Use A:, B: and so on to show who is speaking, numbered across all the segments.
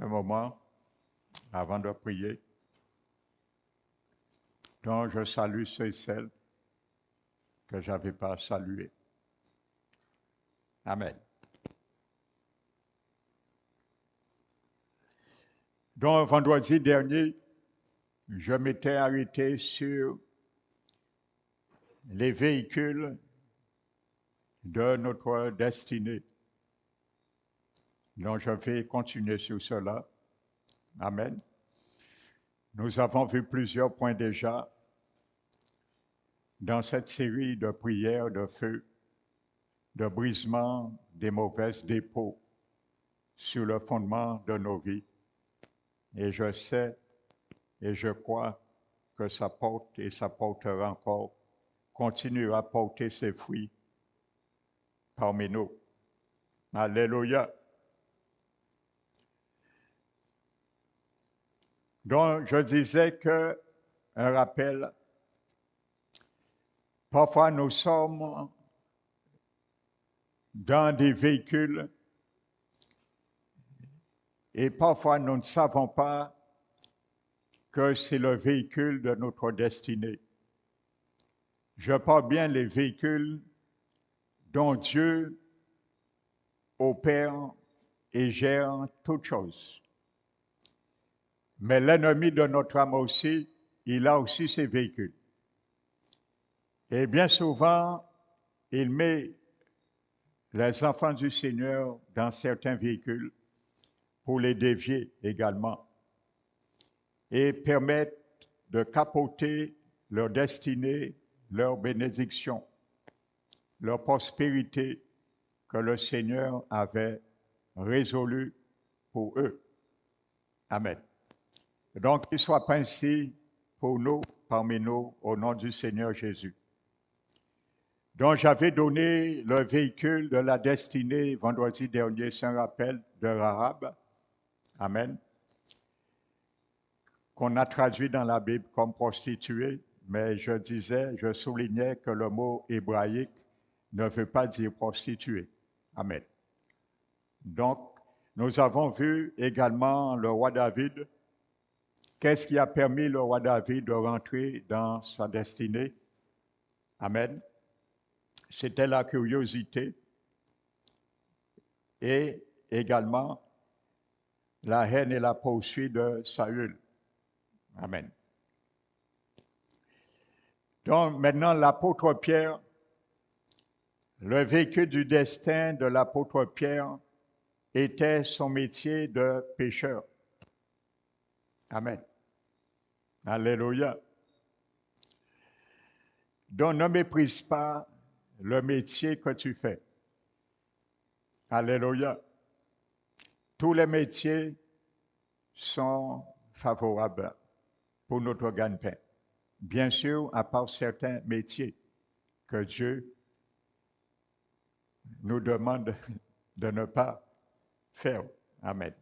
A: un moment avant de prier. Donc, je salue ceux et celles que je n'avais pas salués. Amen. Donc, vendredi dernier, je m'étais arrêté sur les véhicules de notre destinée. Donc, je vais continuer sur cela. Amen. Nous avons vu plusieurs points déjà dans cette série de prières de feu, de brisement des mauvaises dépôts sur le fondement de nos vies. Et je sais et je crois que ça porte et ça portera encore, continuera à porter ses fruits parmi nous. Alléluia. Donc, je disais que, un rappel, parfois nous sommes dans des véhicules et parfois nous ne savons pas que c'est le véhicule de notre destinée. Je parle bien les véhicules dont Dieu opère et gère toutes choses. Mais l'ennemi de notre âme aussi, il a aussi ses véhicules. Et bien souvent, il met les enfants du Seigneur dans certains véhicules pour les dévier également et permettre de capoter leur destinée, leur bénédiction, leur prospérité que le Seigneur avait résolue pour eux. Amen. Donc, qu'il soit ainsi pour nous, parmi nous, au nom du Seigneur Jésus. Donc, j'avais donné le véhicule de la destinée vendredi dernier, c'est un rappel de Rahab. Amen. Qu'on a traduit dans la Bible comme prostituée, mais je soulignais que le mot hébraïque ne veut pas dire prostituée. Amen. Donc, nous avons vu également le roi David. Qu'est-ce qui a permis le roi David de rentrer dans sa destinée? Amen. C'était la curiosité et également la haine et la poursuite de Saül. Amen. Donc maintenant, l'apôtre Pierre, le véhicule du destin de l'apôtre Pierre était son métier de pécheur. Amen. Alléluia. Donc ne méprise pas le métier que tu fais. Alléluia. Tous les métiers sont favorables pour notre gagne-pain. Bien sûr, à part certains métiers que Dieu nous demande de ne pas faire. Amen.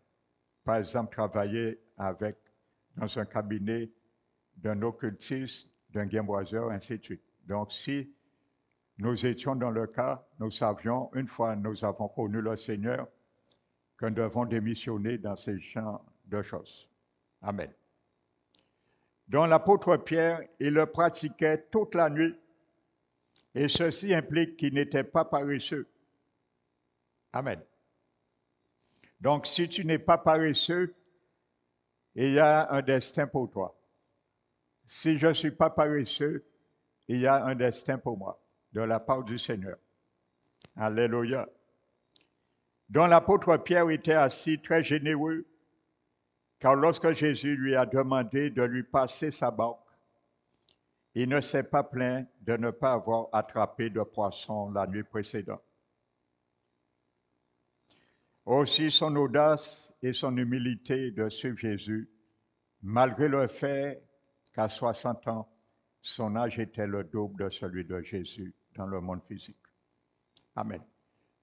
A: Par exemple, travailler dans un cabinet d'un occultiste, d'un guimboiseur, ainsi de suite. Donc, si nous étions dans le cas, nous savions, une fois nous avons connu le Seigneur, que nous devons démissionner dans ces champs de choses. Amen. Donc, l'apôtre Pierre, il le pratiquait toute la nuit, et ceci implique qu'il n'était pas paresseux. Amen. Donc, si tu n'es pas paresseux, il y a un destin pour toi. Si je ne suis pas paresseux, il y a un destin pour moi, de la part du Seigneur. Alléluia. Donc l'apôtre Pierre était assis très généreux, car lorsque Jésus lui a demandé de lui passer sa barque, il ne s'est pas plaint de ne pas avoir attrapé de poisson la nuit précédente. Aussi son audace et son humilité de suivre Jésus, malgré le fait qu'à 60 ans, son âge était le double de celui de Jésus dans le monde physique. Amen.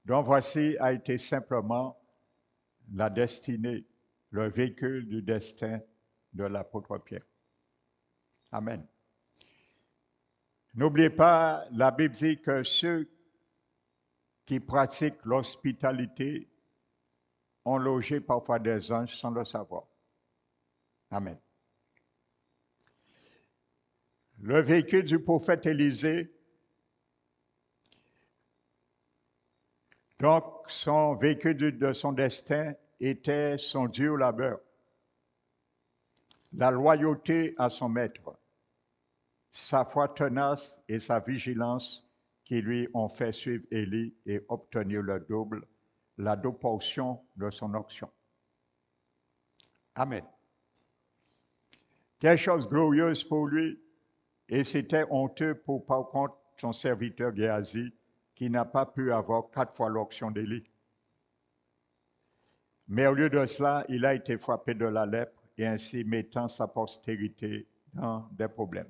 A: Donc voici a été simplement la destinée, le véhicule du destin de l'apôtre Pierre. Amen. N'oubliez pas, la Bible dit que ceux qui pratiquent l'hospitalité ont logé parfois des anges sans le savoir. Amen. Le véhicule du prophète Élisée, donc son véhicule de son destin était son dur labeur, la loyauté à son maître, sa foi tenace et sa vigilance qui lui ont fait suivre Élie et obtenir la double portion de son onction. Amen. Quelque chose de glorieuse pour lui, et c'était honteux pour, par contre, son serviteur Géasi, qui n'a pas pu avoir 4 fois l'onction d'Élie. Mais au lieu de cela, il a été frappé de la lèpre et ainsi mettant sa postérité dans des problèmes.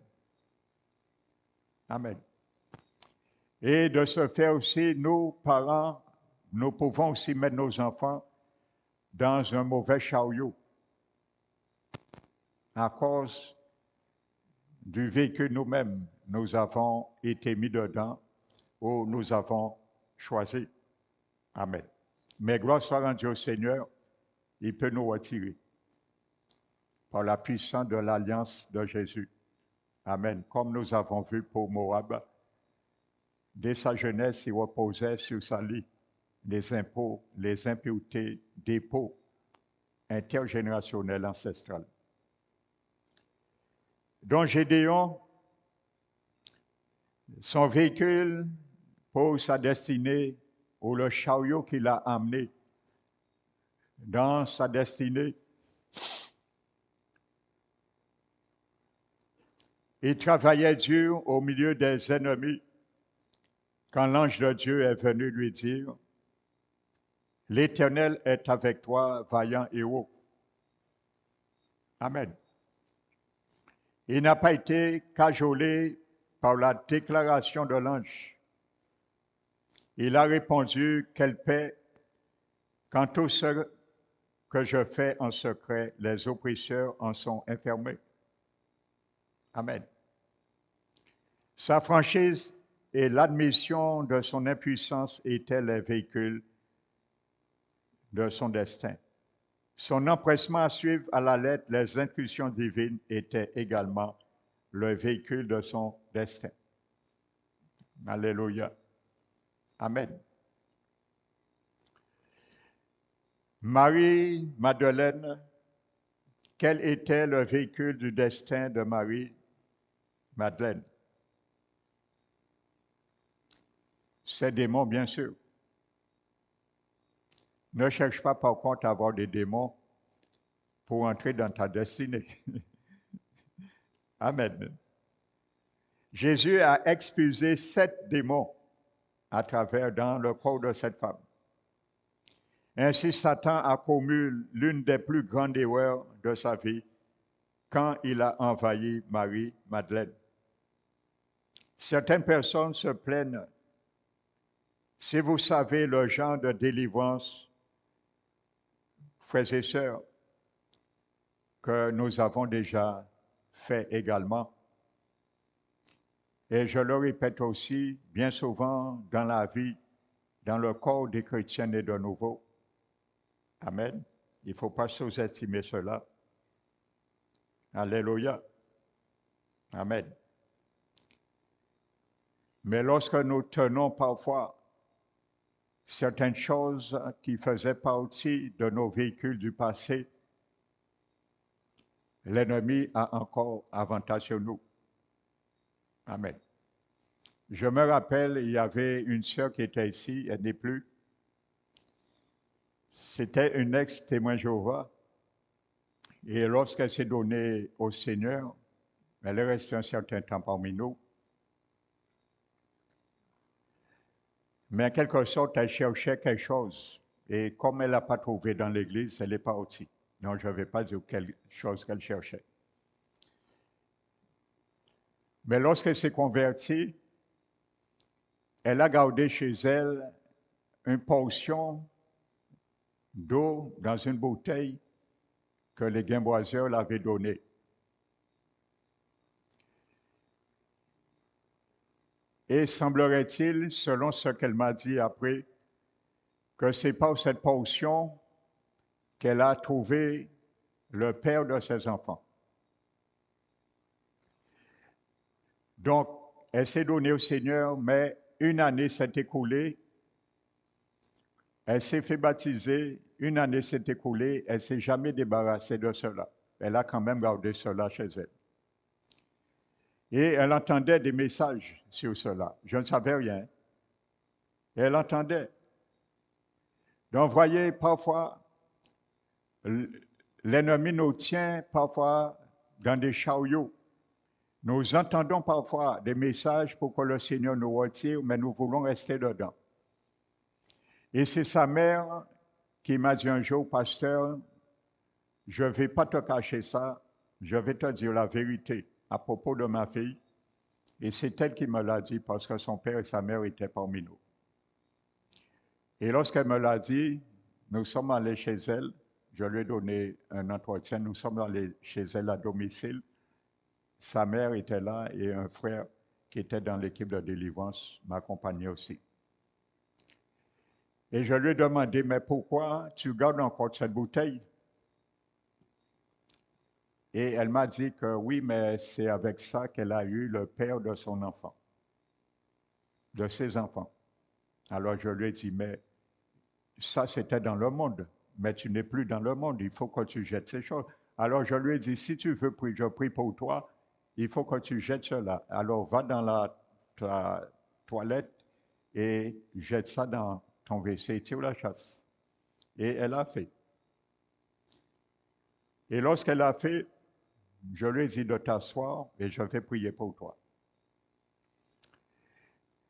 A: Amen. Et de ce fait aussi, nous, parents, nous pouvons aussi mettre nos enfants dans un mauvais chariot à cause du véhicule nous-mêmes, nous avons été mis dedans ou nous avons choisi. Amen. Mais gloire soit rendue au Seigneur, il peut nous retirer par la puissance de l'alliance de Jésus. Amen. Comme nous avons vu pour Moab, dès sa jeunesse, il reposait sur sa lit les impôts, les impuretés, dépôts intergénérationnels ancestrales. Donc Gédéon, son véhicule pour sa destinée, ou le chariot qu'il a amené dans sa destinée, il travaillait dur au milieu des ennemis quand l'ange de Dieu est venu lui dire, « L'Éternel est avec toi, vaillant héros. » Amen. Il n'a pas été cajolé par la déclaration de l'ange. Il a répondu, « Quelle paix, quand tout ce que je fais en secret, les oppresseurs en sont enfermés. » Amen. Sa franchise et l'admission de son impuissance étaient les véhicules de son destin. Son empressement à suivre à la lettre les intuitions divines était également le véhicule de son destin. Alléluia. Amen. Marie-Madeleine, quel était le véhicule du destin de Marie-Madeleine? Ses démons, bien sûr. Ne cherche pas par contre à avoir des démons pour entrer dans ta destinée. Amen. Jésus a expulsé 7 démons dans le corps de cette femme. Ainsi, Satan a commis l'une des plus grandes erreurs de sa vie quand il a envahi Marie-Madeleine. Certaines personnes se plaignent. Si vous savez le genre de délivrance, frères et sœurs, que nous avons déjà fait également. Et je le répète aussi, bien souvent dans la vie, dans le corps des chrétiens nés de nouveau. Amen. Il ne faut pas sous-estimer cela. Alléluia. Amen. Mais lorsque nous tenons parfois certaines choses qui faisaient partie de nos véhicules du passé, l'ennemi a encore avantage sur nous. Amen. Je me rappelle, il y avait une sœur qui était ici, elle n'est plus. C'était une ex-témoin Jéhovah. Et lorsqu'elle s'est donnée au Seigneur, elle est restée un certain temps parmi nous. Mais en quelque sorte, elle cherchait quelque chose. Et comme elle n'a pas trouvé dans l'Église, elle est partie. Donc, je ne vais pas dire quelque chose qu'elle cherchait. Mais lorsqu'elle s'est convertie, elle a gardé chez elle une portion d'eau dans une bouteille que les Guimboiseurs l'avaient donnée. Et semblerait-il, selon ce qu'elle m'a dit après, que c'est par cette portion qu'elle a trouvé le père de ses enfants. Donc, elle s'est donnée au Seigneur, mais une année s'est écoulée. Elle s'est fait baptiser, une année s'est écoulée, elle ne s'est jamais débarrassée de cela. Elle a quand même gardé cela chez elle. Et elle entendait des messages sur cela. Je ne savais rien. Elle entendait. Donc, voyez, parfois, l'ennemi nous tient parfois dans des chariots. Nous entendons parfois des messages pour que le Seigneur nous retire, mais nous voulons rester dedans. Et c'est sa mère qui m'a dit un jour, pasteur, je ne vais pas te cacher ça, je vais te dire la vérité à propos de ma fille. Et c'est elle qui me l'a dit parce que son père et sa mère étaient parmi nous. Et lorsqu'elle me l'a dit, nous sommes allés chez elle, je lui ai donné un entretien, nous sommes allés chez elle à domicile. Sa mère était là et un frère qui était dans l'équipe de délivrance m'accompagnait aussi. Et je lui ai demandé, mais pourquoi tu gardes encore cette bouteille? Et elle m'a dit que oui, mais c'est avec ça qu'elle a eu le père de son enfant, de ses enfants. Alors je lui ai dit, mais ça c'était dans le monde, mais tu n'es plus dans le monde, il faut que tu jettes ces choses. Alors je lui ai dit, si tu veux prier, je prie pour toi, il faut que tu jettes cela. Alors va dans ta toilette et jette ça dans ton WC, tire la chasse. Et elle a fait. Et lorsqu'elle a fait, je lui ai dit de t'asseoir et je vais prier pour toi.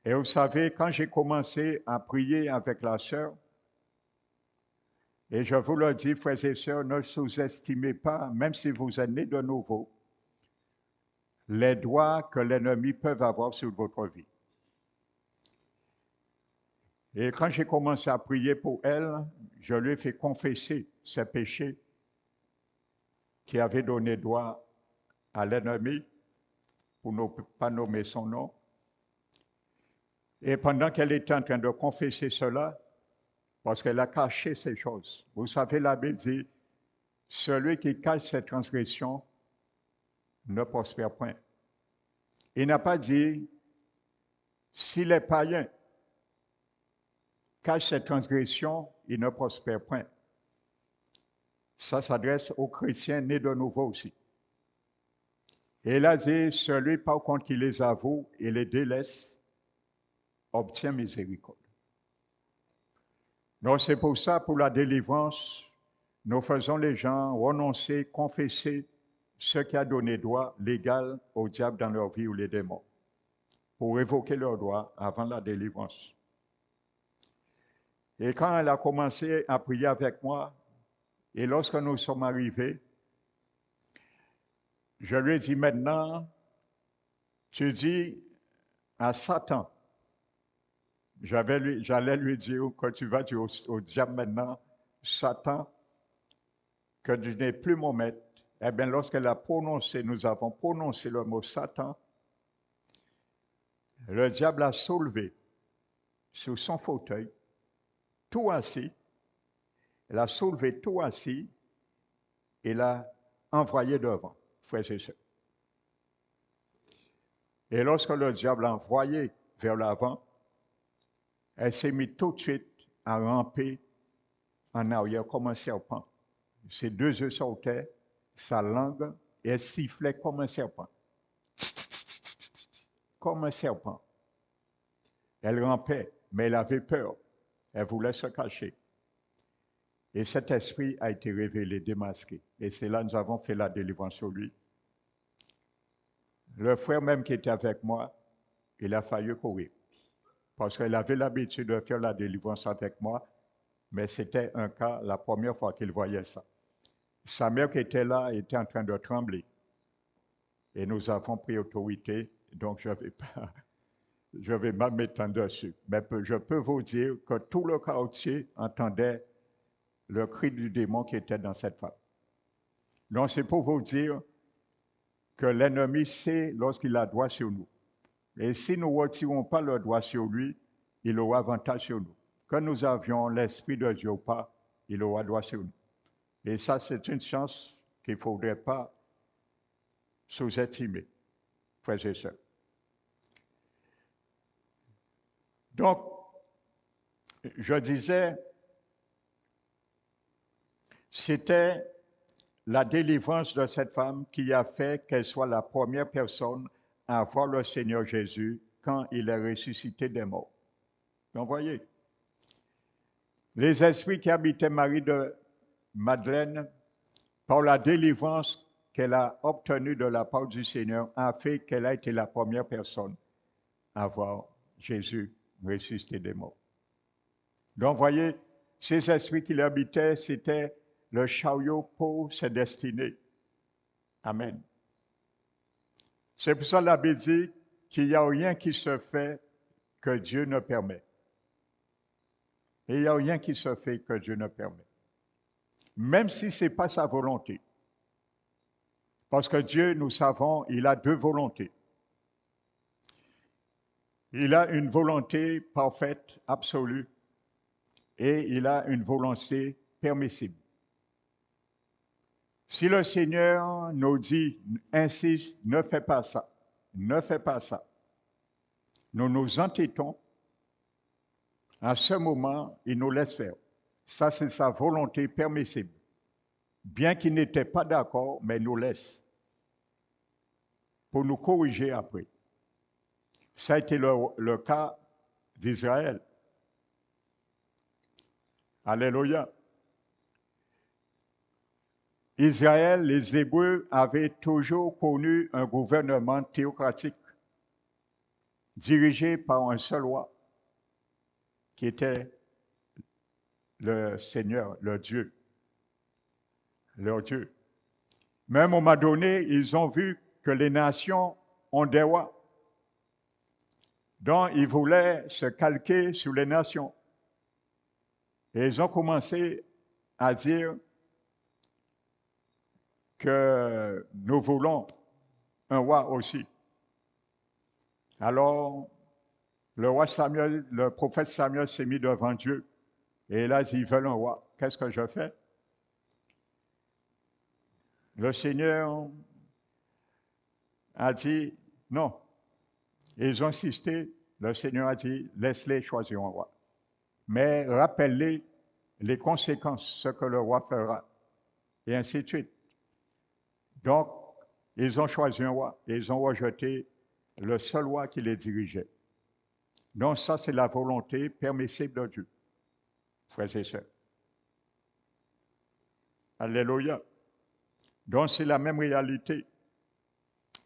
A: Et vous savez, quand j'ai commencé à prier avec la sœur, et je vous le dis, frères et sœurs, ne sous-estimez pas, même si vous êtes nés de nouveau, les droits que l'ennemi peut avoir sur votre vie. Et quand j'ai commencé à prier pour elle, je lui ai fait confesser ses péchés qui avaient donné droit à l'ennemi, pour ne pas nommer son nom. Et pendant qu'elle était en train de confesser cela, parce qu'elle a caché ces choses, vous savez, la Bible dit, celui qui cache ses transgressions ne prospère point. Il n'a pas dit, si les païens cachent ses transgressions, il ne prospère point. Ça s'adresse aux chrétiens nés de nouveau aussi. Et il a dit, celui par contre qui les avoue et les délaisse, obtient miséricorde. Donc c'est pour ça, pour la délivrance, nous faisons les gens renoncer, confesser ce qui a donné droit légal au diable dans leur vie ou les démons, pour évoquer leurs droits avant la délivrance. Et quand elle a commencé à prier avec moi, et lorsque nous sommes arrivés, je lui ai dit maintenant, tu dis à Satan, j'allais lui dire que tu vas dire au diable maintenant, Satan, que tu n'es plus mon maître. Eh bien, lorsqu'elle a prononcé, nous avons prononcé le mot Satan, le diable a soulevé sur son fauteuil, tout assis, il a soulevé tout assis et l'a envoyé devant, frères et sœurs. Et lorsque le diable l'a envoyé vers l'avant, elle s'est mise tout de suite à ramper en arrière comme un serpent. Ses deux yeux sautaient, sa langue, et elle sifflait comme un serpent. Comme un serpent. Elle rampait, mais elle avait peur. Elle voulait se cacher. Et cet esprit a été révélé, démasqué. Et c'est là que nous avons fait la délivrance sur lui. Le frère même qui était avec moi, il a failli courir. Parce qu'il avait l'habitude de faire la délivrance avec moi, mais c'était un cas, la première fois qu'il voyait ça. Sa mère qui était là était en train de trembler. Et nous avons pris autorité, donc je ne vais pas m'étendre dessus. Mais je peux vous dire que tout le quartier entendait le cri du démon qui était dans cette femme. Donc c'est pour vous dire que l'ennemi sait lorsqu'il a droit sur nous. Et si nous ne retirons pas le droit sur lui, il aura avantage sur nous. Que nous avions l'Esprit de Dieu ou pas, il aura droit sur nous. Et ça, c'est une chance qu'il ne faudrait pas sous-estimer, frères et sœurs. Donc, je disais, c'était la délivrance de cette femme qui a fait qu'elle soit la première personne à voir le Seigneur Jésus quand il est ressuscité des morts. Donc, voyez, les esprits qui habitaient Marie de Madeleine, par la délivrance qu'elle a obtenue de la part du Seigneur, a fait qu'elle a été la première personne à voir Jésus ressuscité des morts. Donc, voyez, ces esprits qui l'habitaient, c'était le chariot pour ses destinées. Amen. C'est pour ça que la Bible dit qu'il n'y a rien qui se fait que Dieu ne permet. Et il n'y a rien qui se fait que Dieu ne permet. Même si ce n'est pas sa volonté. Parce que Dieu, nous savons, il a deux volontés. Il a une volonté parfaite, absolue, et il a une volonté permissible. Si le Seigneur nous dit, insiste, ne fais pas ça, ne fais pas ça, nous nous entêtons, à ce moment, il nous laisse faire. Ça, c'est sa volonté permissible. Bien qu'il n'était pas d'accord, mais il nous laisse pour nous corriger après. Ça a été le cas d'Israël. Alléluia. Israël, les Hébreux avaient toujours connu un gouvernement théocratique dirigé par un seul roi qui était le Seigneur, leur Dieu. Mais à un moment donné, ils ont vu que les nations ont des rois. Donc, ils voulaient se calquer sur les nations. Et ils ont commencé à dire que nous voulons un roi aussi. Alors, le prophète Samuel s'est mis devant Dieu. Et là, ils veulent un roi. Qu'est-ce que je fais? Le Seigneur a dit non. Ils ont insisté. Le Seigneur a dit, laisse-les choisir un roi. Mais rappelle-les les conséquences, ce que le roi fera. Et ainsi de suite. Donc, ils ont choisi un roi et ils ont rejeté le seul roi qui les dirigeait. Donc, ça, c'est la volonté permissible de Dieu, frères et sœurs. Alléluia. Donc, c'est la même réalité.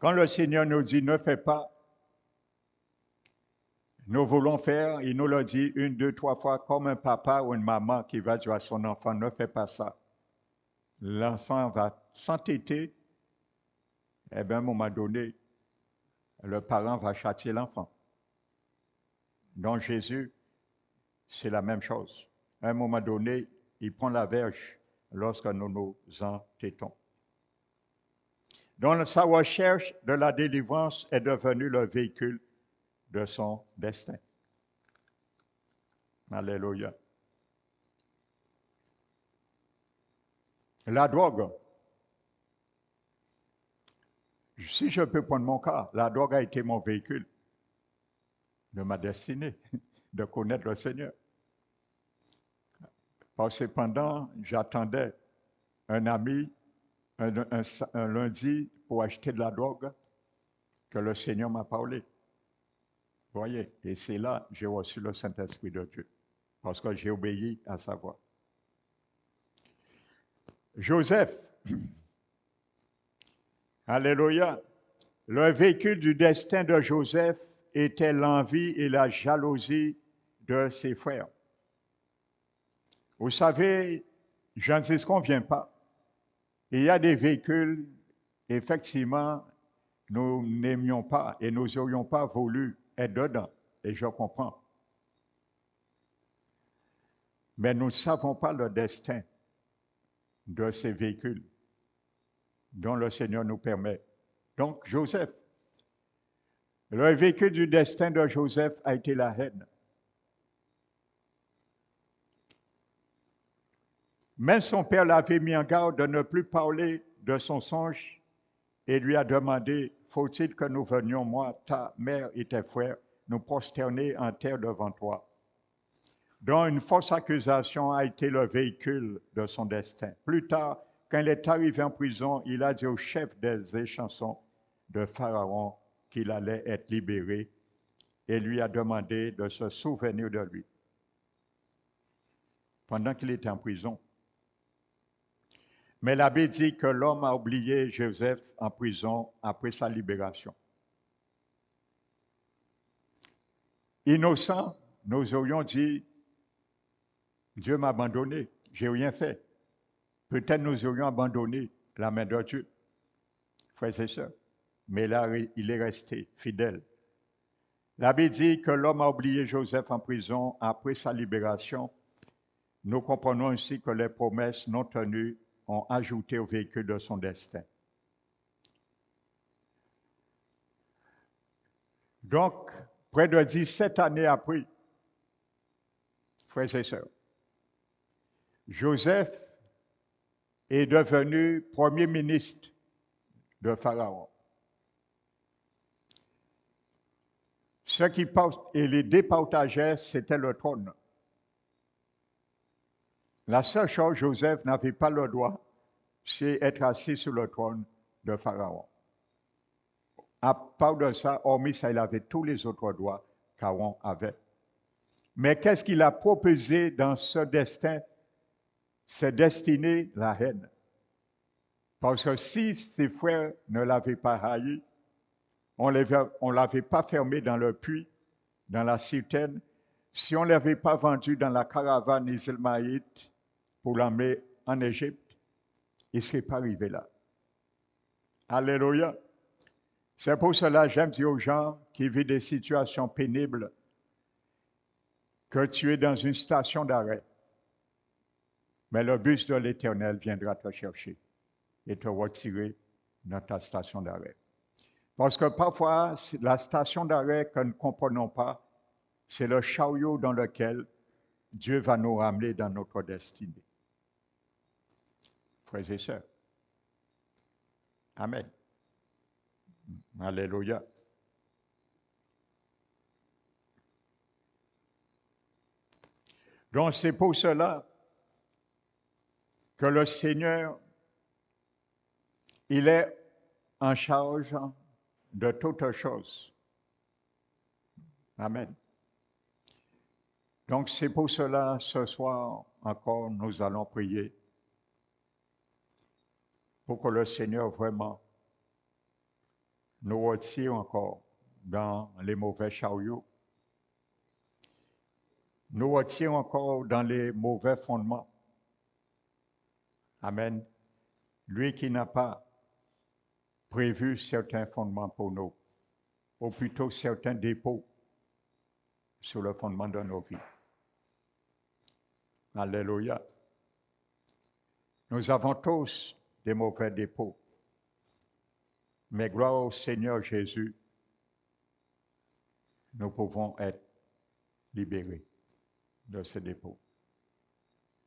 A: Quand le Seigneur nous dit ne fais pas, nous voulons faire, il nous le dit 1, 2, 3 fois, comme un papa ou une maman qui va dire à son enfant, ne fais pas ça. L'enfant va s'entêter, et bien à un moment donné, le parent va châtier l'enfant. Donc Jésus, c'est la même chose. À un moment donné, il prend la verge lorsque nous nous entêtons. Donc sa recherche de la délivrance est devenue le véhicule de son destin. Alléluia. La drogue. Si je peux prendre mon cas, la drogue a été mon véhicule de ma destinée, de connaître le Seigneur. Parce que pendant, j'attendais un ami un lundi pour acheter de la drogue que le Seigneur m'a parlé. Vous voyez, et c'est là que j'ai reçu le Saint-Esprit de Dieu, parce que j'ai obéi à sa voix. Joseph, alléluia, le véhicule du destin de Joseph était l'envie et la jalousie de ses frères. Vous savez, je ne dis ce qu'on ne vient pas. Il y a des véhicules, effectivement, nous n'aimions pas et nous n'aurions pas voulu être dedans. Et je comprends. Mais nous ne savons pas le destin de ces véhicules dont le Seigneur nous permet. Donc, Joseph, le véhicule du destin de Joseph a été la haine. Mais son père l'avait mis en garde de ne plus parler de son songe et lui a demandé, faut-il que nous venions, moi, ta mère et tes frères, nous prosterner en terre devant toi? Dont une fausse accusation a été le véhicule de son destin. Plus tard, quand il est arrivé en prison, il a dit au chef des échansons de Pharaon qu'il allait être libéré et lui a demandé de se souvenir de lui pendant qu'il était en prison. Mais l'abbé dit que l'homme a oublié Joseph en prison après sa libération. Innocent, nous aurions dit, Dieu m'a abandonné, j'ai rien fait. Peut-être nous aurions abandonné la main de Dieu, frères et sœurs. Mais là, il est resté fidèle. L'abbé dit que l'homme a oublié Joseph en prison après sa libération. Nous comprenons ainsi que les promesses non tenues ont ajouté au véhicule de son destin. Donc, près de 17 années après, frères et sœurs, Joseph est devenu premier ministre de Pharaon. Ce qui les départageait, c'était le trône. La seule chose, Joseph n'avait pas le droit, c'est être assis sur le trône de Pharaon. À part de ça, hormis ça, il avait tous les autres droits qu'Aaron avait. Mais qu'est-ce qu'il a proposé dans ce destin? C'est destiné la haine. Parce que si ses frères ne l'avaient pas haï, on ne l'avait pas fermé dans le puits, dans la citerne, si on ne l'avait pas vendu dans la caravane ismaélite pour l'emmener en Égypte, il ne serait pas arrivé là. Alléluia. C'est pour cela que j'aime dire aux gens qui vivent des situations pénibles que tu es dans une station d'arrêt. Mais le bus de l'Éternel viendra te chercher et te retirer dans ta station d'arrêt. Parce que parfois, la station d'arrêt que nous ne comprenons pas, c'est le chariot dans lequel Dieu va nous ramener dans notre destinée. Frères et sœurs. Amen. Alléluia. Donc c'est pour cela que le Seigneur, il est en charge de toutes choses. Amen. Donc c'est pour cela, ce soir encore, nous allons prier pour que le Seigneur vraiment nous retire encore dans les mauvais chariots, nous retire encore dans les mauvais fondements. Amen. Lui qui n'a pas prévu certains fondements pour nous, ou plutôt certains dépôts sur le fondement de nos vies. Alléluia. Nous avons tous des mauvais dépôts, mais gloire au Seigneur Jésus, nous pouvons être libérés de ces dépôts.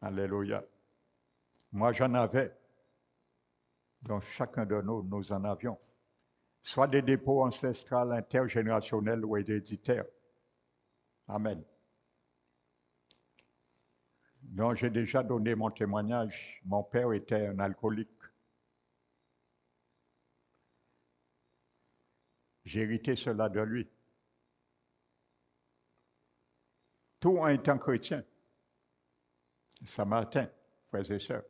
A: Alléluia. Moi, j'en avais. Donc, chacun de nous, nous en avions. Soit des dépôts ancestrales, intergénérationnels ou héréditaires. Amen. Donc, j'ai déjà donné mon témoignage. Mon père était un alcoolique. J'ai hérité cela de lui. Tout en étant chrétien, ça m'atteint, frères et sœurs.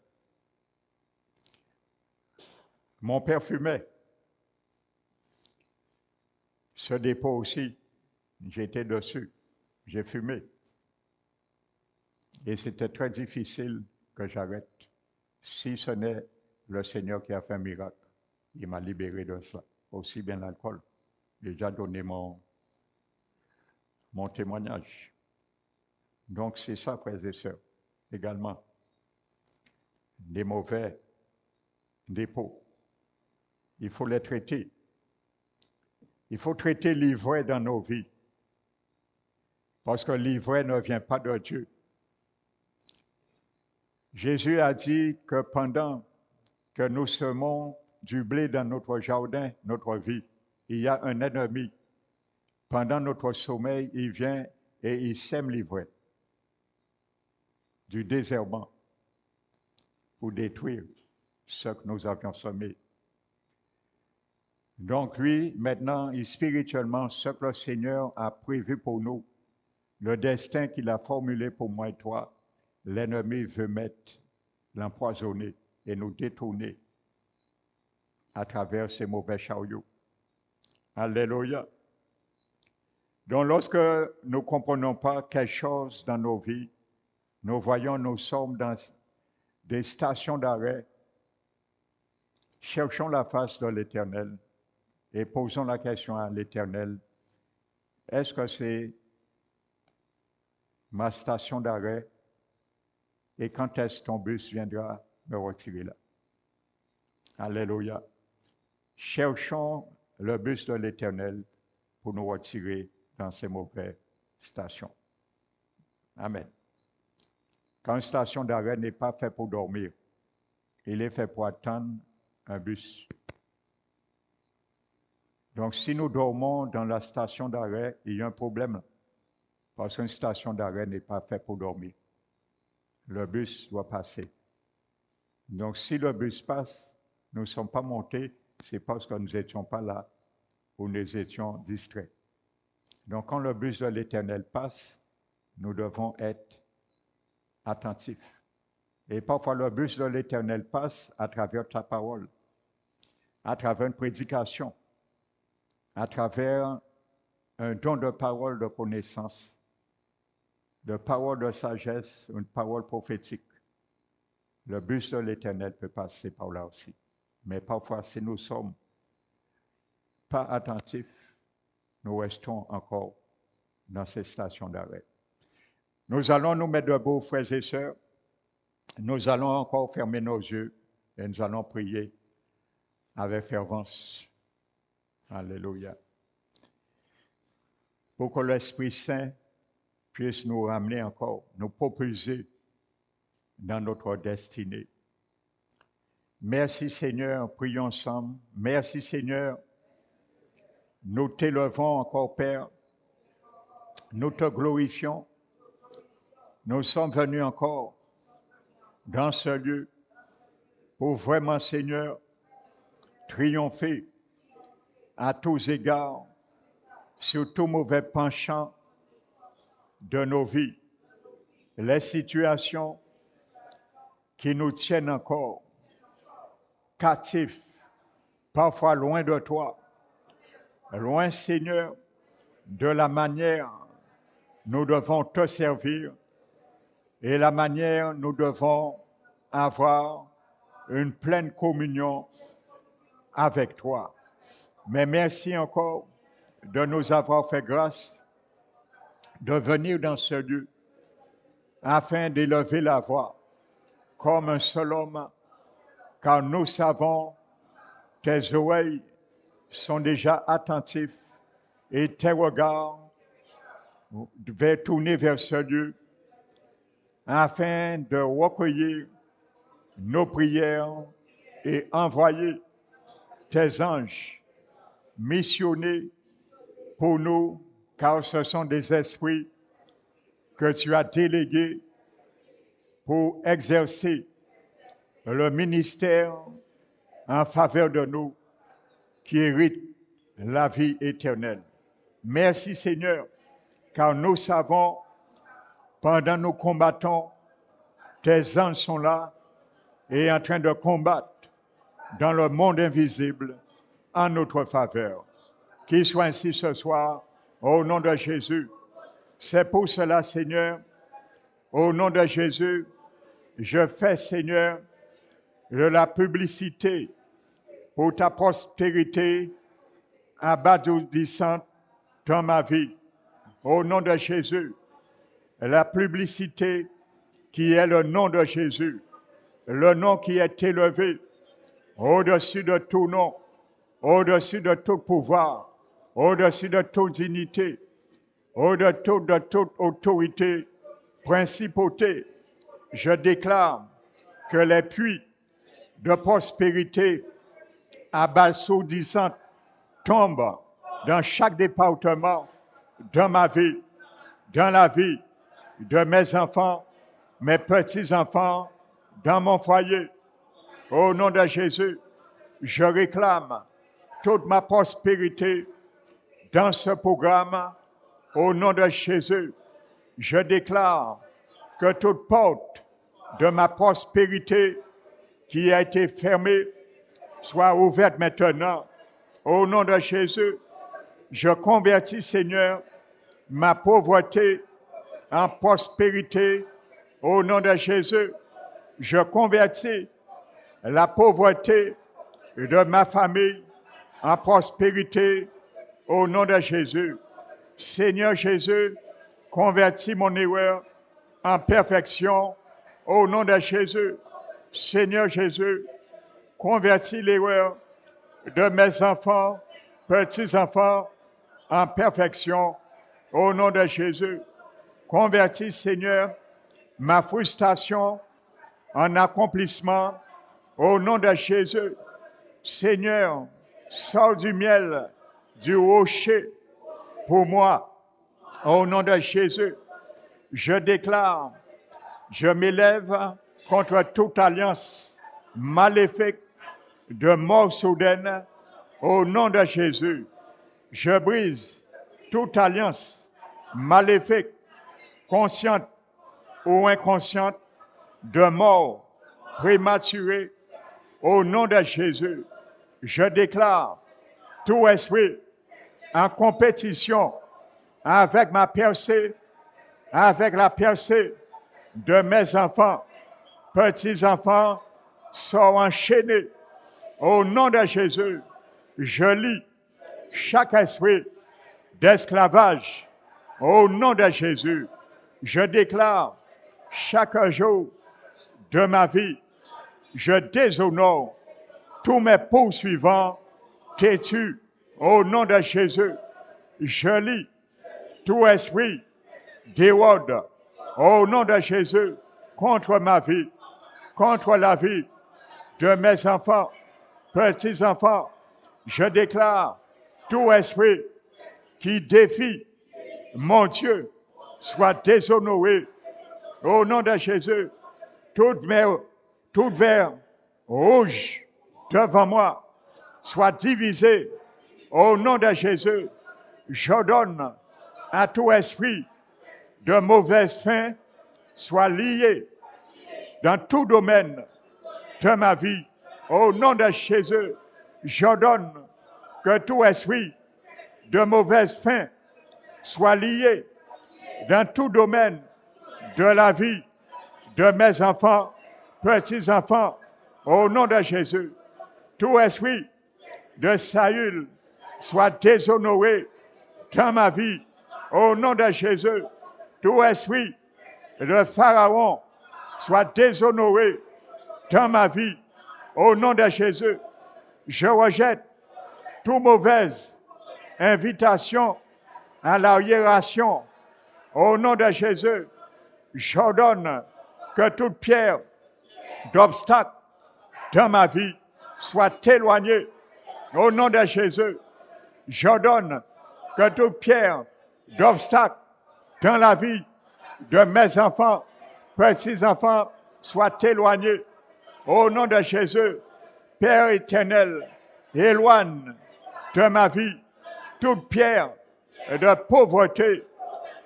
A: Mon père fumait. Ce dépôt aussi, j'étais dessus. J'ai fumé. Et c'était très difficile que j'arrête. Si ce n'est le Seigneur qui a fait un miracle, il m'a libéré de cela. Aussi bien l'alcool. J'ai déjà donné mon témoignage. Donc c'est ça, frères et sœurs, également. Des mauvais dépôts. Il faut les traiter. Il faut traiter l'ivraie dans nos vies. Parce que l'ivraie ne vient pas de Dieu. Jésus a dit que pendant que nous semons du blé dans notre jardin, notre vie, il y a un ennemi. Pendant notre sommeil, il vient et il sème l'ivraie du désherbant pour détruire ce que nous avions semé. Donc lui, maintenant, spirituellement, ce que le Seigneur a prévu pour nous, le destin qu'il a formulé pour moi et toi, l'ennemi veut mettre, l'empoisonner et nous détourner à travers ces mauvais chariots. Alléluia. Donc lorsque nous ne comprenons pas quelque chose dans nos vies, nous voyons, nous sommes dans des stations d'arrêt, cherchons la face de l'Éternel et posons la question à l'Éternel, est-ce que c'est ma station d'arrêt et quand est-ce que ton bus viendra me retirer là? Alléluia. Cherchons le bus de l'Éternel pour nous retirer dans ces mauvaises stations. Amen. Quand une station d'arrêt n'est pas faite pour dormir, il est fait pour attendre un bus. Donc, si nous dormons dans la station d'arrêt, il y a un problème. Parce qu'une station d'arrêt n'est pas faite pour dormir. Le bus doit passer. Donc, si le bus passe, nous ne sommes pas montés, c'est parce que nous n'étions pas là ou nous étions distraits. Donc, quand le bus de l'Éternel passe, nous devons être attentifs. Et parfois, le bus de l'Éternel passe à travers ta parole, à travers une prédication, à travers un don de parole de connaissance, de parole de sagesse, une parole prophétique. Le bus de l'Éternel peut passer par là aussi. Mais parfois, si nous ne sommes pas attentifs, nous restons encore dans ces stations d'arrêt. Nous allons nous mettre debout, frères et sœurs. Nous allons encore fermer nos yeux et nous allons prier avec fervence. Alléluia. Pour que l'Esprit Saint puisse nous ramener encore, nous propulser dans notre destinée. Merci Seigneur, prions ensemble. Merci Seigneur, nous t'élevons encore Père, nous te glorifions. Nous sommes venus encore dans ce lieu pour vraiment Seigneur triompher à tous égards sur tout mauvais penchant de nos vies, les situations qui nous tiennent encore captifs, parfois loin de toi, loin Seigneur de la manière nous devons te servir et la manière nous devons avoir une pleine communion avec toi. Mais merci encore de nous avoir fait grâce de venir dans ce lieu afin d'élever la voix comme un seul homme, car nous savons tes oreilles sont déjà attentifs et tes regards tournés vers ce lieu afin de recueillir nos prières et envoyer tes anges missionnés pour nous, car ce sont des esprits que tu as délégués pour exercer le ministère en faveur de nous qui héritent la vie éternelle. Merci Seigneur, car nous savons, pendant nous combattons, tes anges sont là et en train de combattre dans le monde invisible en notre faveur. Qu'il soit ainsi ce soir, au nom de Jésus. C'est pour cela, Seigneur, au nom de Jésus, je fais, Seigneur, de la publicité pour ta prospérité abasourdissante dans ma vie. Au nom de Jésus, la publicité qui est le nom de Jésus, le nom qui est élevé au-dessus de tout nom, au-dessus de tout pouvoir, au-dessus de toute dignité, au-dessus de toute autorité, principauté. Je déclare que les puits de prospérité abasourdissantes tombent dans chaque département de ma vie, dans la vie de mes enfants, mes petits-enfants, dans mon foyer. Au nom de Jésus, je réclame toute ma prospérité dans ce programme. Au nom de Jésus, je déclare que toute porte de ma prospérité qui a été fermée soit ouverte maintenant. Au nom de Jésus, je convertis, Seigneur, ma pauvreté en prospérité. Au nom de Jésus, je convertis la pauvreté de ma famille en prospérité. Au nom de Jésus, Seigneur Jésus, convertis mon erreur en perfection. Au nom de Jésus, Seigneur Jésus, convertis l'erreur de mes enfants, petits-enfants, en perfection. Au nom de Jésus, convertis, Seigneur, ma frustration en accomplissement. Au nom de Jésus, Seigneur, sors du miel, du rocher pour moi. Au nom de Jésus, je déclare, je m'élève contre toute alliance maléfique de mort soudaine. Au nom de Jésus, je brise toute alliance maléfique, consciente ou inconsciente, de mort prématurée. Au nom de Jésus, je déclare tout esprit en compétition avec ma percée, avec la percée de mes enfants, petits-enfants, sont enchaînés. Au nom de Jésus, je lis chaque esprit d'esclavage. Au nom de Jésus, je déclare chaque jour de ma vie, je déshonore tous mes poursuivants têtus. Au nom de Jésus, je lis tout esprit d'Hérode. Au nom de Jésus, contre ma vie, contre la vie de mes enfants, petits-enfants, je déclare tout esprit qui défie mon Dieu soit déshonoré. Au nom de Jésus, toute verre rouge devant moi soit divisée. Au nom de Jésus, j'ordonne à tout esprit de mauvaise fin soit lié dans tout domaine de ma vie. Au nom de Jésus, j'ordonne que tout esprit de mauvaise fin soit lié dans tout domaine de la vie de mes enfants, petits-enfants. Au nom de Jésus, tout esprit de Saül soit déshonoré dans ma vie. Au nom de Jésus, tout esprit de Pharaon soit déshonoré dans ma vie. Au nom de Jésus, je rejette toute mauvaise invitation à l'arriération. Au nom de Jésus, j'ordonne que toute pierre d'obstacle dans ma vie soit éloignée. Au nom de Jésus, j'ordonne que toute pierre d'obstacle dans la vie de mes enfants, petits-enfants, soit éloignée. Au nom de Jésus, Père éternel, éloigne de ma vie toute pierre de pauvreté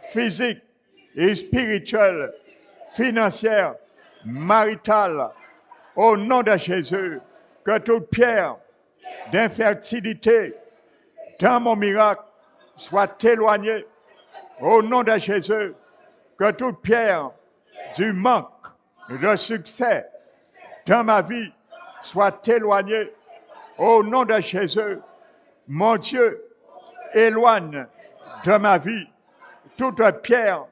A: physique et spirituelle, financière, maritale. Au nom de Jésus, que toute pierre d'infertilité dans mon miracle soit éloignée. Au nom de Jésus, que toute pierre du manque de succès dans ma vie soit éloignée. Au nom de Jésus, mon Dieu, éloigne de ma vie toute pierre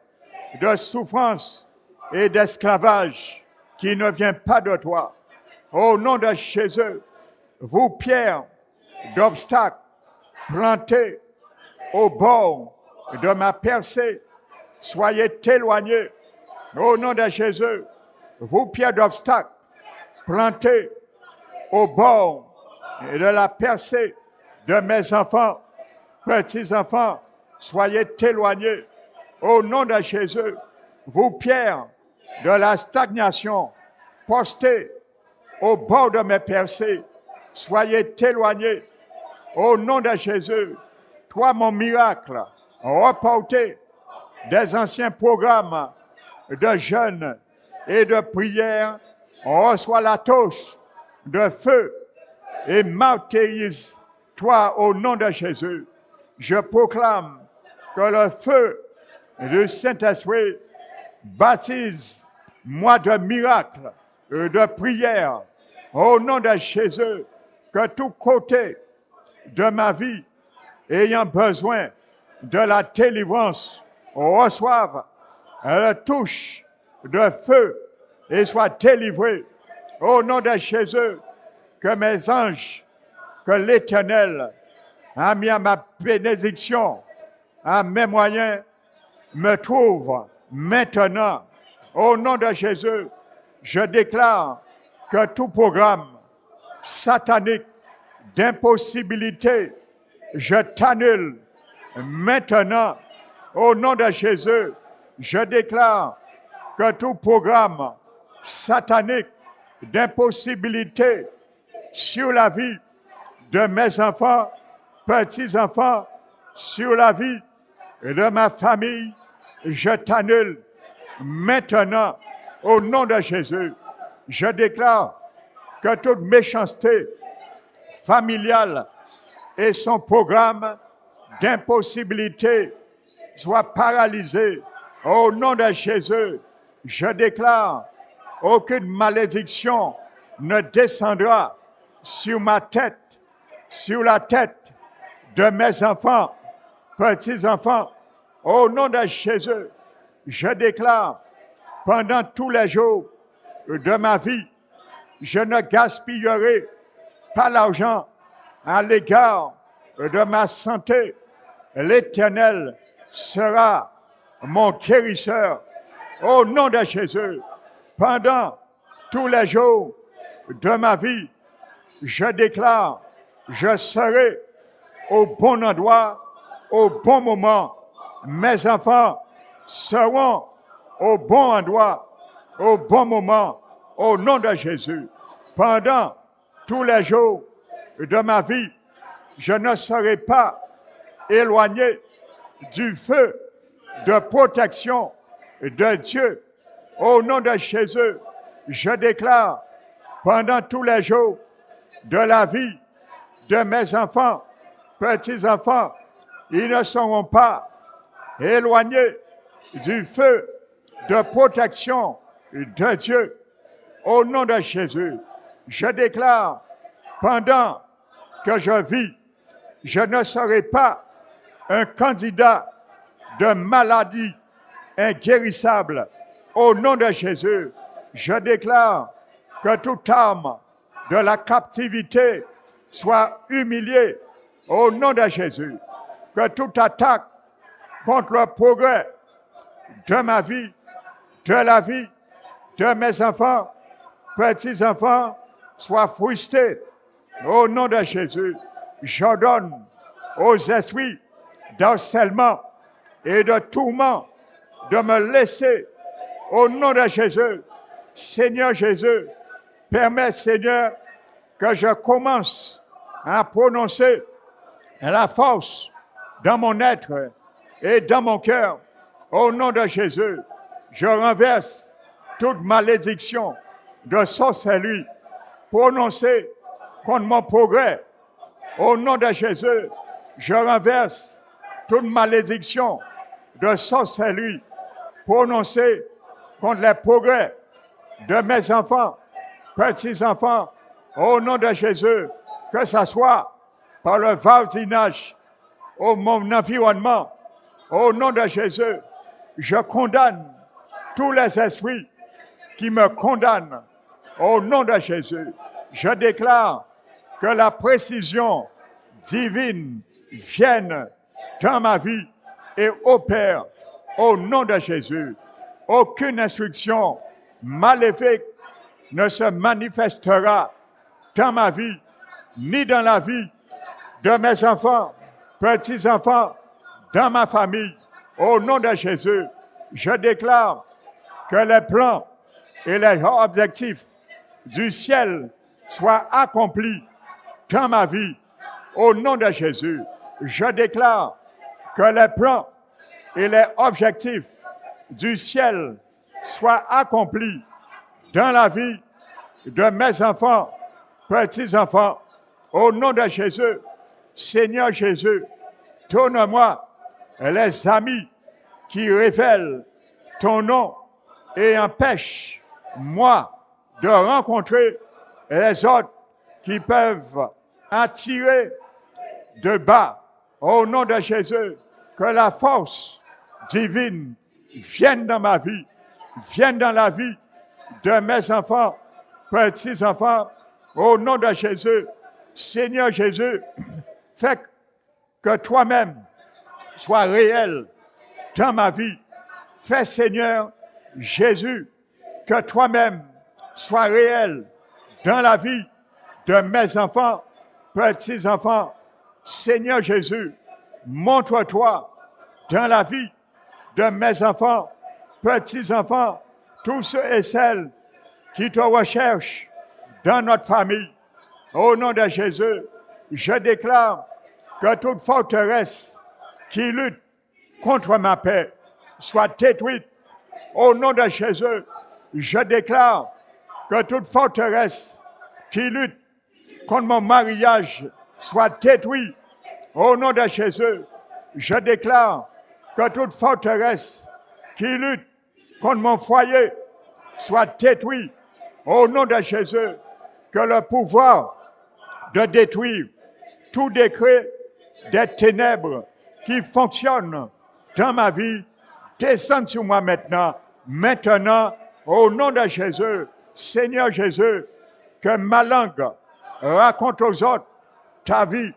A: de souffrance et d'esclavage qui ne vient pas de toi. Au nom de Jésus, vous pierres d'obstacles plantées au bord de ma percée, soyez éloignés. Au nom de Jésus, vous pierres d'obstacles plantés au bord de la percée de mes enfants, petits-enfants, soyez éloignés. Au nom de Jésus, vous pierres de la stagnation, postés au bord de mes percées, soyez éloignés. Au nom de Jésus, toi mon miracle, reporté des anciens programmes de jeûne et de prière, on reçoit la touche de feu et martyrise-toi au nom de Jésus. Je proclame que le feu du Saint-Esprit baptise moi de miracles, de prières au nom de Jésus, que tout côté de ma vie ayant besoin de la délivrance reçoive la touche de feu et soit délivré au nom de Jésus, que mes anges, que l'Éternel a mis à ma bénédiction, à mes moyens, me trouvent maintenant. Au nom de Jésus, je déclare que tout programme satanique d'impossibilité, je t'annule maintenant. Au nom de Jésus, je déclare que tout programme satanique d'impossibilité sur la vie de mes enfants, petits-enfants, sur la vie de ma famille, je t'annule maintenant. Au nom de Jésus, je déclare que toute méchanceté familiale et son programme d'impossibilité soit paralysé. Au nom de Jésus, je déclare aucune malédiction ne descendra sur ma tête, sur la tête de mes enfants, petits-enfants. Au nom de Jésus, je déclare pendant tous les jours de ma vie, je ne gaspillerai pas l'argent à l'égard de ma santé. L'Éternel sera mon guérisseur. Au nom de Jésus, pendant tous les jours de ma vie, je déclare, je serai au bon endroit, au bon moment. Mes enfants seront au bon endroit, au bon moment, au nom de Jésus. Pendant tous les jours de ma vie, je ne serai pas éloigné du feu de protection de Dieu. Au nom de Jésus, je déclare pendant tous les jours de la vie de mes enfants, petits-enfants, ils ne seront pas éloignés du feu de protection de Dieu. Au nom de Jésus, je déclare pendant que je vis, je ne serai pas un candidat de maladie inguérissable. Au nom de Jésus, je déclare que toute âme de la captivité soit humiliée. Au nom de Jésus, que toute attaque contre le progrès de ma vie, de la vie de mes enfants, petits-enfants, soit frustrée. Au nom de Jésus, j'ordonne aux esprits d'harcèlement et de tourment de me laisser. Au nom de Jésus, Seigneur Jésus, permets, Seigneur, que je commence à prononcer la force dans mon être et dans mon cœur. Au nom de Jésus, je renverse toute malédiction de sorcellerie prononcée contre mon progrès. Au nom de Jésus, je renverse toute malédiction de sorcellerie prononcée contre les progrès de mes enfants, petits-enfants. Au nom de Jésus, que ce soit par le voisinage, au mon environnement. Au nom de Jésus, je condamne tous les esprits qui me condamnent. Au nom de Jésus, je déclare que la précision divine vienne dans ma vie et opère au nom de Jésus. Aucune instruction maléfique ne se manifestera dans ma vie, ni dans la vie de mes enfants, petits-enfants, dans ma famille. Au nom de Jésus, je déclare que les plans et les objectifs du ciel soient accomplis dans ma vie. Au nom de Jésus, je déclare que les plans et les objectifs du ciel soient accomplis dans la vie de mes enfants, petits-enfants. Au nom de Jésus, Seigneur Jésus, tourne-moi les amis qui révèlent ton nom et empêchent moi de rencontrer les autres qui peuvent attirer de bas. Au nom de Jésus, que la force divine vienne dans ma vie, vienne dans la vie de mes enfants, petits-enfants. Au nom de Jésus, Seigneur Jésus, fais que toi-même sois réel dans ma vie. Fais, Seigneur Jésus, que toi-même sois réel dans la vie de mes enfants, petits-enfants. Seigneur Jésus, montre-toi dans la vie de mes enfants, petits-enfants, tous ceux et celles qui te recherchent dans notre famille. Au nom de Jésus, je déclare que toute forteresse qui lutte contre ma paix soit détruite. Au nom de Jésus, je déclare que toute forteresse qui lutte contre mon mariage soit détruite. Au nom de Jésus, je déclare que toute forteresse qui lutte contre mon foyer soit détruite. Au nom de Jésus, que le pouvoir de détruire tout décret des ténèbres qui fonctionne dans ma vie descende sur moi maintenant. Maintenant, au nom de Jésus, Seigneur Jésus, que ma langue raconte aux autres ta vie.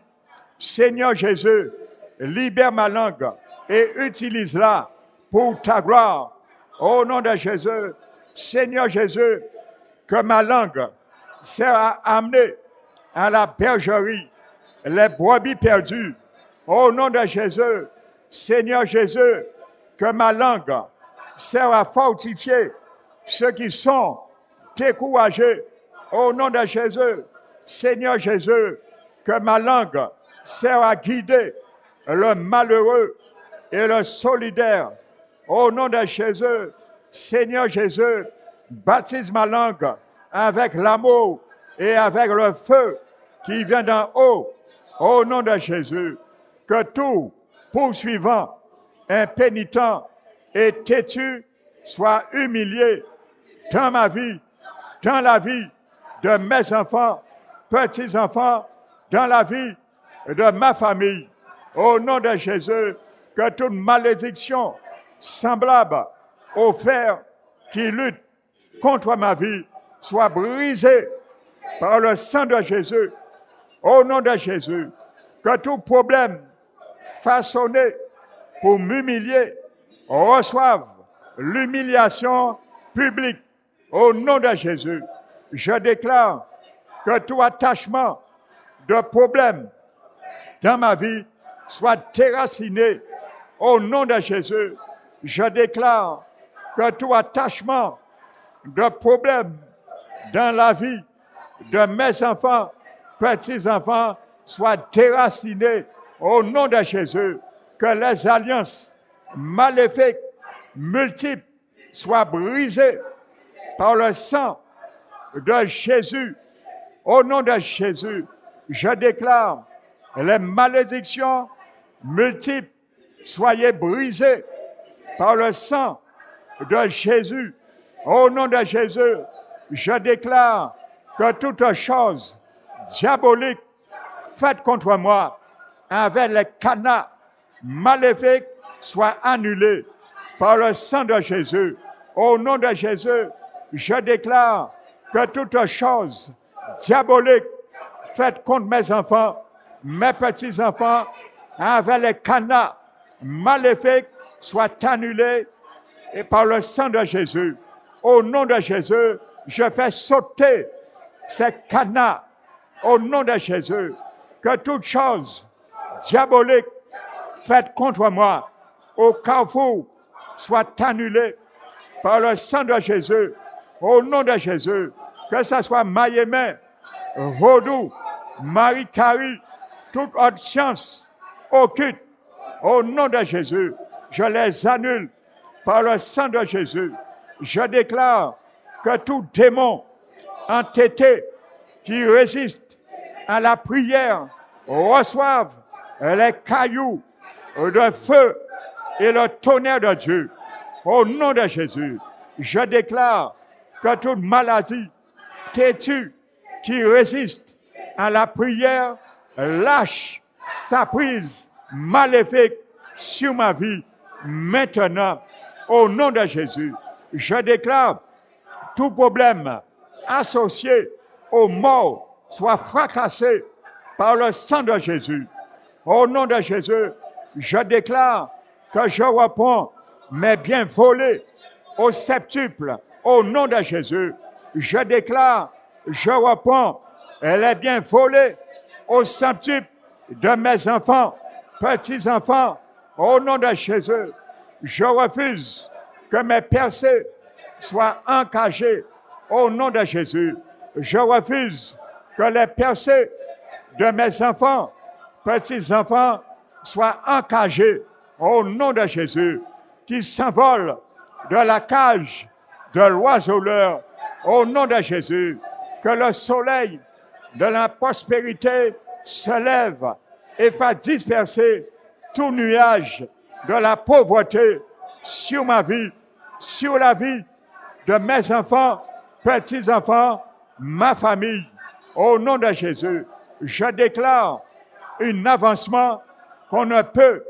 A: Seigneur Jésus, libère ma langue et utilise-la pour ta gloire. Au nom de Jésus, Seigneur Jésus, que ma langue sert à amener à la bergerie les brebis perdues. Au nom de Jésus, Seigneur Jésus, que ma langue sert à fortifier ceux qui sont découragés. Au nom de Jésus, Seigneur Jésus, que ma langue sert à guider le malheureux et le solidaire. Au nom de Jésus, Seigneur Jésus, baptise ma langue avec l'amour et avec le feu qui vient d'en haut. Au nom de Jésus, que tout poursuivant, impénitent et têtu soit humilié dans ma vie, dans la vie de mes enfants, petits-enfants, dans la vie de ma famille. Au nom de Jésus, que toute malédiction semblable au fer qui lutte contre ma vie soit brisée par le sang de Jésus. Au nom de Jésus, que tout problème façonné pour m'humilier reçoive l'humiliation publique. Au nom de Jésus, je déclare que tout attachement de problème dans ma vie soit déraciné. Au nom de Jésus, je déclare que tout attachement de problème dans la vie de mes enfants, petits-enfants, soit déraciné. Au nom de Jésus, que les alliances maléfiques multiples soient brisées par le sang de Jésus. Au nom de Jésus, je déclare les malédictions multiples soyez brisées par le sang de Jésus. Au nom de Jésus, je déclare que toute chose diabolique faite contre moi avec les canaux maléfiques soit annulée par le sang de Jésus. Au nom de Jésus, je déclare que toute chose diabolique faite contre mes enfants, mes petits-enfants, avec les canaux maléfiques soit annulée et par le sang de Jésus. Au nom de Jésus, Je fais sauter ces cadenas au nom de Jésus. Que toute chose diabolique faite contre moi au carrefour soit annulée par le sang de Jésus. Au nom de Jésus. Que ce soit Mayémé, Vaudou, Marie-Carie, toute autre science occulte. Au nom de Jésus, je les annule par le sang de Jésus. Je déclare que tout démon entêté qui résiste à la prière reçoive les cailloux de feu et le tonnerre de Dieu. Au nom de Jésus, je déclare que toute maladie têtue qui résiste à la prière lâche sa prise maléfique sur ma vie maintenant. Au nom de Jésus, je déclare tout problème associé aux morts soit fracassé par le sang de Jésus. Au nom de Jésus, je déclare que je reprends mes biens volés au septuple. Au nom de Jésus, je déclare, je reprends les biens volés au septuple de mes enfants, petits-enfants. Au nom de Jésus, je refuse que mes percées soient encagées. Au nom de Jésus, je refuse que les percées de mes enfants, petits-enfants, soient encagées. Au nom de Jésus, qu'ils s'envolent de la cage de l'oiseleur. Au nom de Jésus, que le soleil de la prospérité se lève et fasse disperser tout nuage de la pauvreté sur ma vie, sur la vie de mes enfants, petits-enfants, ma famille. Au nom de Jésus, je déclare un avancement qu'on ne peut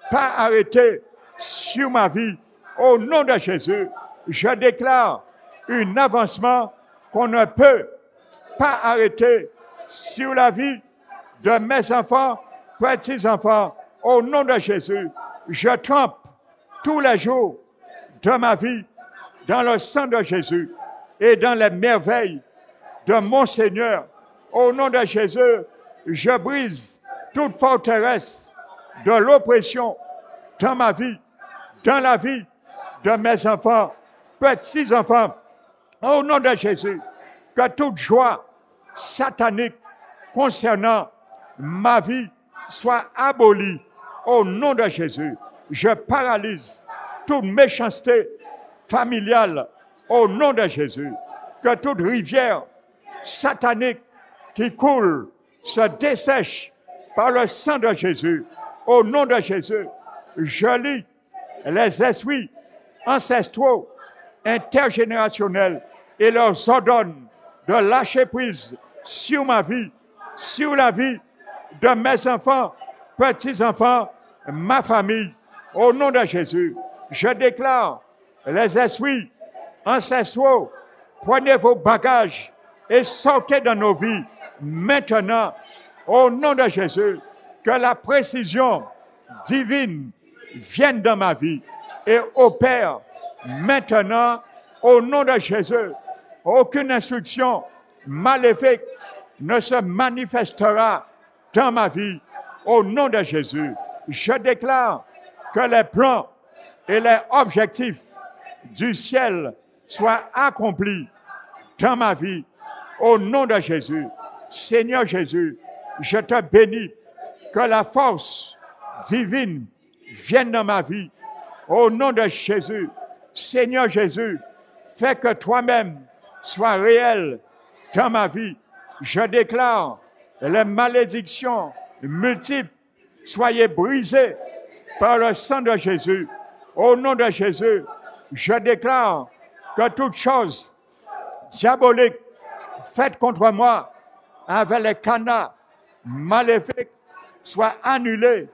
A: pas arrêter sur ma vie. Au nom de Jésus, je déclare un avancement qu'on ne peut pas arrêter sur la vie de mes enfants, petits-enfants. Au nom de Jésus, je trempe tous les jours de ma vie dans le sang de Jésus et dans les merveilles de mon Seigneur. Au nom de Jésus, je brise toute forteresse de l'oppression dans ma vie, dans la vie de mes enfants, petits-enfants. Au nom de Jésus, que toute joie satanique concernant ma vie soit abolie. Au nom de Jésus, je paralyse toute méchanceté familiale. Au nom de Jésus, que toute rivière satanique qui coule se dessèche par le sang de Jésus. Au nom de Jésus, je lis les esprits ancestraux, intergénérationnels et leur ordonne de lâcher prise sur ma vie, sur la vie de mes enfants, petits-enfants, ma famille. Au nom de Jésus, je déclare les esprits ancestraux, prenez vos bagages et sortez de nos vies maintenant. Au nom de Jésus, que la précision divine vienne dans ma vie et opère maintenant. Au nom de Jésus, aucune instruction maléfique ne se manifestera dans ma vie. Au nom de Jésus, je déclare que les plans et les objectifs du ciel soient accomplis dans ma vie. Au nom de Jésus, Seigneur Jésus, je te bénis, que la force divine vienne dans ma vie. Au nom de Jésus, Seigneur Jésus, fais que toi-même sois réel dans ma vie. Je déclare les malédictions multiples soyez brisées par le sang de Jésus. Au nom de Jésus, je déclare que toute chose diabolique faite contre moi avec les canards maléfiques soit annulée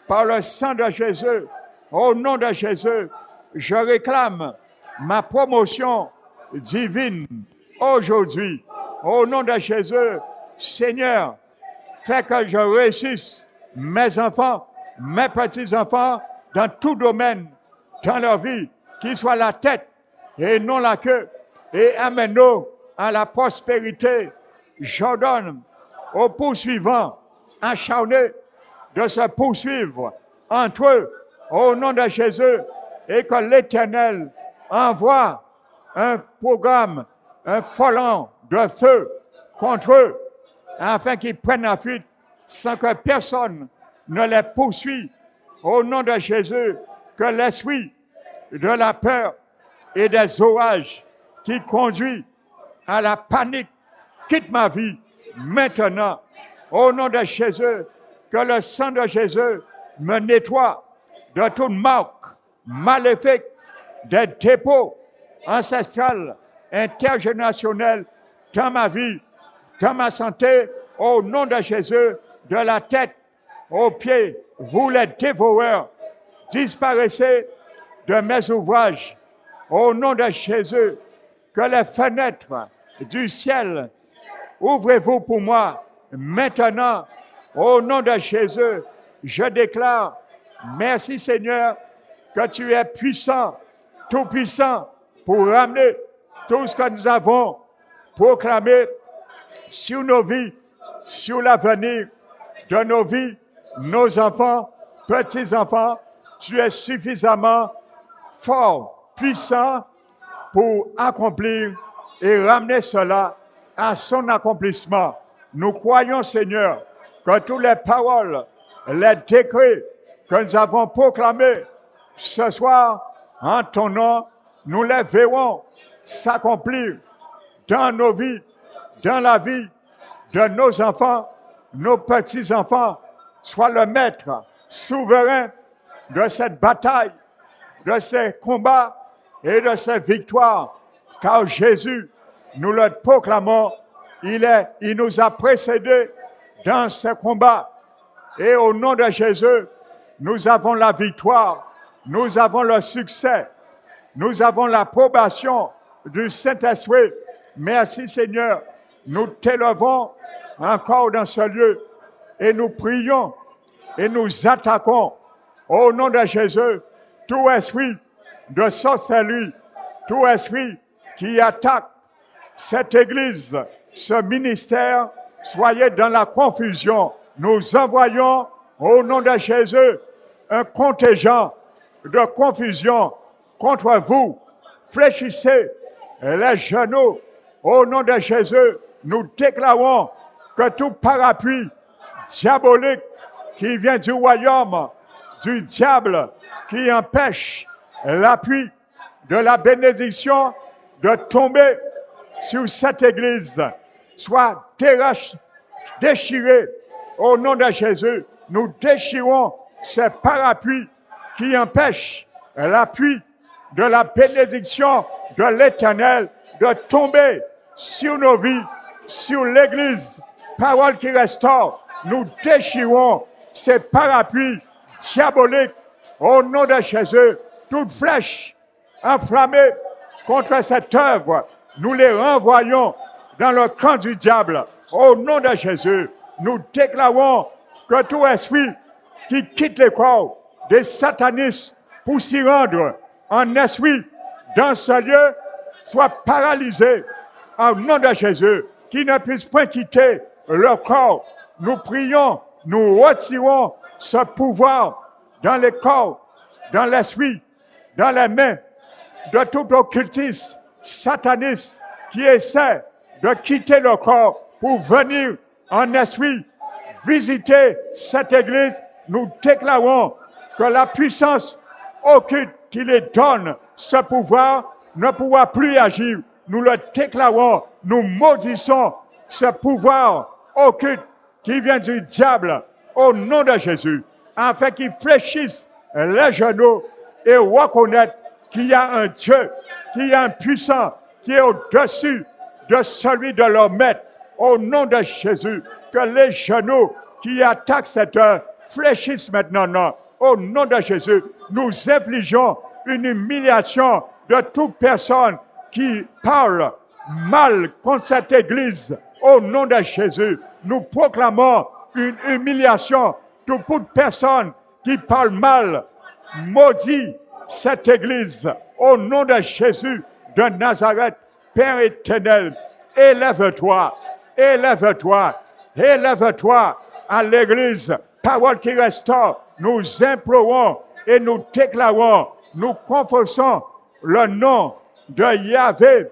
A: par le sang de Jésus. Au nom de Jésus, je réclame ma promotion divine aujourd'hui. Au nom de Jésus, Seigneur, fais que je réussisse mes enfants, mes petits-enfants, dans tout domaine, dans leur vie, qu'ils soient la tête et non la queue, et amène-nous à la prospérité. J'ordonne aux poursuivants acharnés de se poursuivre entre eux au nom de Jésus et que l'Éternel envoie un programme, un volant de feu contre eux afin qu'ils prennent la fuite sans que personne ne les poursuive au nom de Jésus, que l'esprit de la peur et des orages qui conduit à la panique quitte ma vie maintenant au nom de Jésus, que le sang de Jésus me nettoie de toute marque maléfique des dépôts ancestrales, intergénérationnels dans ma vie, dans ma santé, au nom de Jésus, de la tête aux pieds, vous les dévoreurs, disparaissez de mes ouvrages, au nom de Jésus, que les fenêtres du ciel, ouvrez-vous pour moi maintenant, au nom de Jésus, je déclare, merci Seigneur, que tu es puissant, tout puissant, pour ramener tout ce que nous avons proclamé sur nos vies, sur l'avenir de nos vies, nos enfants, petits-enfants. Tu es suffisamment fort, puissant pour accomplir et ramener cela à son accomplissement. Nous croyons, Seigneur, que toutes les paroles, les décrets que nous avons proclamés ce soir, en ton nom, nous les verrons s'accomplir dans nos vies, dans la vie de nos enfants, nos petits-enfants. Sois le maître souverain de cette bataille, de ces combats et de ces victoires. Car Jésus, nous le proclamons, il nous a précédés dans ce combat. Et au nom de Jésus, nous avons la victoire, nous avons le succès, nous avons l'approbation du Saint-Esprit. Merci Seigneur, nous t'élevons encore dans ce lieu et nous prions et nous attaquons au nom de Jésus tout esprit de sorcellerie, tout esprit qui attaque cette église, ce ministère, soyez dans la confusion. Nous envoyons au nom de Jésus un contingent de confusion contre vous. Fléchissez les genoux au nom de Jésus. Nous déclarons que tout parapluie diabolique qui vient du royaume du diable, qui empêche l'appui de la bénédiction de tomber sur cette église, soit déchiré au nom de Jésus. Nous déchirons ces parapluies qui empêchent l'appui de la bénédiction de l'Éternel de tomber sur nos vies, sur l'église. Parole qui restaure. Nous déchirons ces parapluies diaboliques au nom de Jésus. Toute flèche enflammée contre cette œuvre, nous les renvoyons dans le camp du diable. Au nom de Jésus, nous déclarons que tout esprit qui quitte les corps des satanistes pour s'y rendre en esprit dans ce lieu soit paralysé au nom de Jésus, qui ne puisse point quitter leur corps. Nous prions, nous retirons ce pouvoir dans les corps, dans l'esprit, dans les mains de tout occultiste sataniste qui essaie de quitter le corps pour venir en esprit visiter cette église. Nous déclarons que la puissance occulte qui les donne ce pouvoir ne pourra plus agir. Nous le déclarons, nous maudissons ce pouvoir occulte qui vient du diable au nom de Jésus, afin qu'ils fléchissent les genoux et reconnaissent qu'il y a un Dieu, qu'il y a un puissant, qui est au-dessus de celui de leur maître. Au nom de Jésus, que les genoux qui attaquent cette heure fléchissent maintenant. Au nom de Jésus, nous infligeons une humiliation de toute personne qui parle mal contre cette église. Au nom de Jésus, nous proclamons une humiliation de toute personne qui parle mal, maudit cette église. Au nom de Jésus de Nazareth, Père éternel, élève-toi, élève-toi, élève-toi à l'Église. Parole qui restaure, nous implorons et nous déclarons, nous confessons le nom de Yahvé,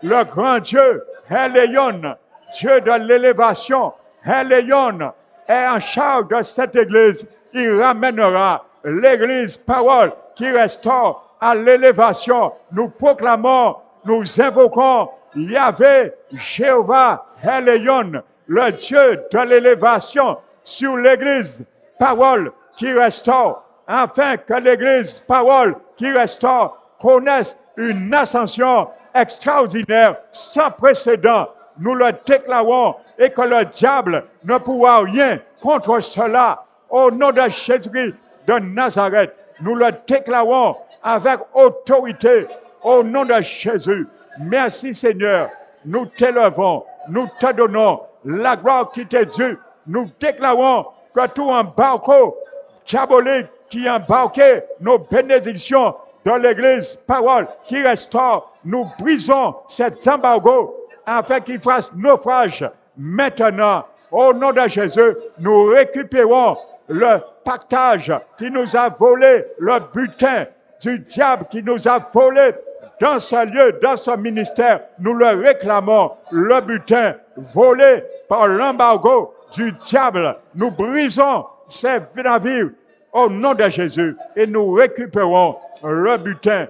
A: le grand Dieu, Elion, Dieu de l'élévation. Elion est en charge de cette Église. Il ramènera l'Église, parole qui restaure à l'élévation. Nous proclamons, nous invoquons Yahvé, Jéhovah, Elion, le Dieu de l'élévation sur l'Église, parole qui restaure, afin que l'Église, parole qui restaure, connaisse une ascension extraordinaire, sans précédent. Nous le déclarons et que le diable ne pourra rien contre cela. Au nom de Jésus de Nazareth, nous le déclarons avec autorité. Au nom de Jésus, merci Seigneur. Nous t'élevons, nous te donnons la gloire qui t'est due. Nous déclarons que tout embargo diabolique qui embarquait nos bénédictions dans l'Église, parole qui restaure, nous brisons cet embargo afin qu'il fasse naufrage. Maintenant, au nom de Jésus, nous récupérons le pactage qui nous a volé, le butin du diable qui nous a volé dans ce lieu, dans ce ministère. Nous le réclamons, le butin volé par l'embargo du diable. Nous brisons ces navires au nom de Jésus et nous récupérons le butin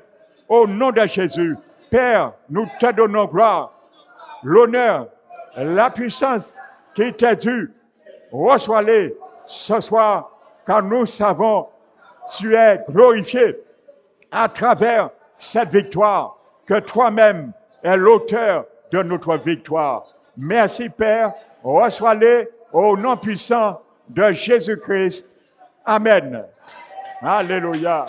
A: au nom de Jésus. Père, nous te donnons gloire, l'honneur, la puissance qui t'est due. Reçois-les ce soir, car nous savons tu es glorifié à travers cette victoire, que toi-même es l'auteur de notre victoire. Merci Père, reçois-les au nom puissant de Jésus-Christ. Amen. Alléluia.